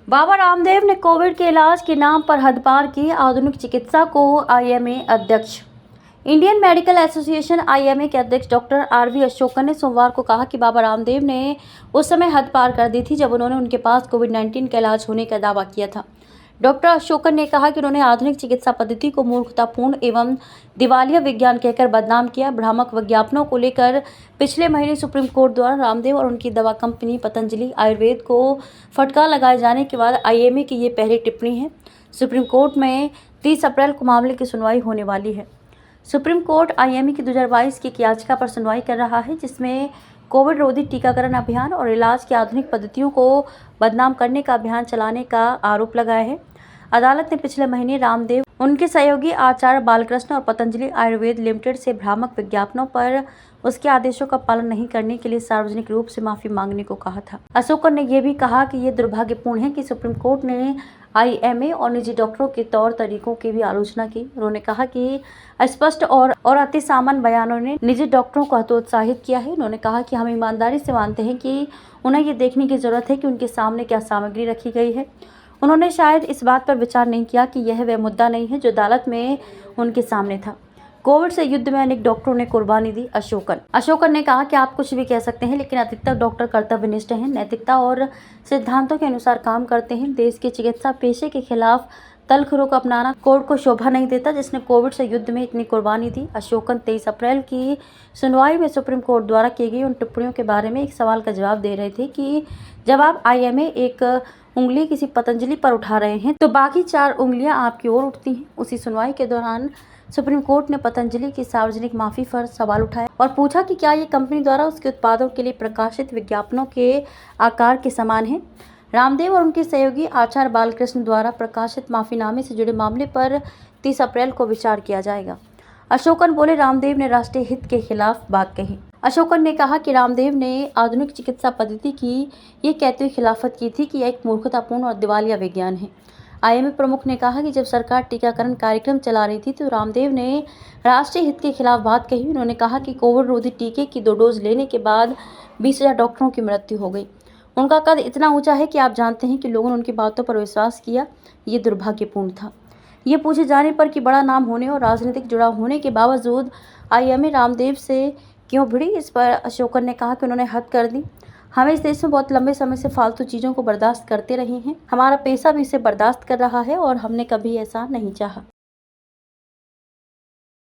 बाबा रामदेव ने कोविड के इलाज के नाम पर हदपार की आधुनिक चिकित्सा को आईएमए अध्यक्ष। इंडियन मेडिकल एसोसिएशन आईएमए के अध्यक्ष डॉक्टर आरवी अशोकन ने सोमवार को कहा कि बाबा रामदेव ने उस समय हद पार कर दी थी जब उन्होंने उनके पास कोविड-19 का इलाज होने का दावा किया था। डॉक्टर अशोकन ने कहा कि उन्होंने आधुनिक चिकित्सा पद्धति को मूर्खतापूर्ण एवं दिवालिया विज्ञान कहकर बदनाम किया। भ्रामक विज्ञापनों को लेकर पिछले महीने सुप्रीम कोर्ट द्वारा रामदेव और उनकी दवा कंपनी पतंजलि आयुर्वेद को फटकार लगाए जाने के बाद आईएमए की ये पहली टिप्पणी है। सुप्रीम कोर्ट में 30 अप्रैल को मामले की सुनवाई होने वाली है। सुप्रीम कोर्ट आईएमए की 2022 की एक याचिका पर सुनवाई कर रहा है जिसमें कोविड रोधी टीकाकरण अभियान और इलाज की आधुनिक पद्धतियों को बदनाम करने का अभियान चलाने का आरोप लगाया है। अदालत ने पिछले महीने रामदेव, उनके सहयोगी आचार्य बालकृष्ण और पतंजलि आयुर्वेद लिमिटेड से भ्रामक विज्ञापनों पर उसके आदेशों का पालन नहीं करने के लिए सार्वजनिक रूप से माफी मांगने को कहा था। अशोकन ने यह भी कहा कि यह दुर्भाग्यपूर्ण है कि सुप्रीम कोर्ट ने आईएमए और निजी डॉक्टरों के तौर तरीकों की भी आलोचना की। उन्होंने कहा कि अस्पष्ट और अति सामान्य बयानों ने निजी डॉक्टरों को हतोत्साहित किया है। उन्होंने कहा कि हम ईमानदारी से मानते हैं कि उन्हें ये देखने की जरूरत है कि उनके सामने क्या सामग्री रखी गई है। उन्होंने शायद इस बात पर विचार नहीं किया कि यह वह मुद्दा नहीं है जो अदालत में उनके सामने था। कोविड से युद्ध में अनेक डॉक्टरों ने कुर्बानी दी। अशोकन ने कहा कि आप कुछ भी कह सकते हैं, लेकिन अधिकतर डॉक्टर कर्तव्यनिष्ठ हैं, नैतिकता और सिद्धांतों के अनुसार काम करते हैं। देश के चिकित्सा पेशे के खिलाफ तलखुरों को अपनाना कोर्ट को शोभा नहीं देता, जिसने कोविड से युद्ध में इतनी कुर्बानी दी। अशोकन 23 अप्रैल की सुनवाई में सुप्रीम कोर्ट द्वारा की गई उन टिप्पणियों के बारे में एक सवाल का जवाब दे रहे थे कि जब आप आईएमए एक उंगली किसी पतंजलि पर उठा रहे हैं तो बाकी 4 उंगलियां आपकी ओर उठती हैं। उसी सुनवाई के दौरान सुप्रीम कोर्ट ने पतंजलि की सार्वजनिक माफी पर सवाल उठाया और पूछा कि क्या ये कंपनी द्वारा उसके उत्पादों के लिए प्रकाशित विज्ञापनों के आकार के समान है। रामदेव और उनके सहयोगी आचार्य बालकृष्ण द्वारा प्रकाशित माफीनामे से जुड़े मामले पर 30 अप्रैल को विचार किया जाएगा। अशोकन बोले, रामदेव ने राष्ट्रीय हित के खिलाफ बात कही। अशोकन ने कहा कि रामदेव ने आधुनिक चिकित्सा पद्धति की ये कहते हुए खिलाफत की थी कि यह एक मूर्खतापूर्ण और दिवालिया विज्ञान है। आईएमए प्रमुख ने कहा कि जब सरकार टीकाकरण कार्यक्रम चला रही थी तो रामदेव ने राष्ट्रीय हित के खिलाफ बात कही। उन्होंने कहा कि कोविड रोधी टीके की 2 डोज लेने के बाद 20,000 डॉक्टरों की मृत्यु हो गई। उनका कद इतना ऊंचा है कि आप जानते हैं कि लोगों ने उनकी बातों पर विश्वास किया। ये दुर्भाग्यपूर्ण था। ये पूछे जाने पर कि बड़ा नाम होने और राजनीतिक जुड़ाव होने के बावजूद आईएमए रामदेव से क्यों भिड़ी, इस पर अशोकन ने कहा कि उन्होंने हद कर दी। हम इस देश में बहुत लंबे समय से फालतू चीज़ों को बर्दाश्त करते रहे हैं। हमारा पेशा भी इसे बर्दाश्त कर रहा है और हमने कभी ऐसा नहीं चाहा।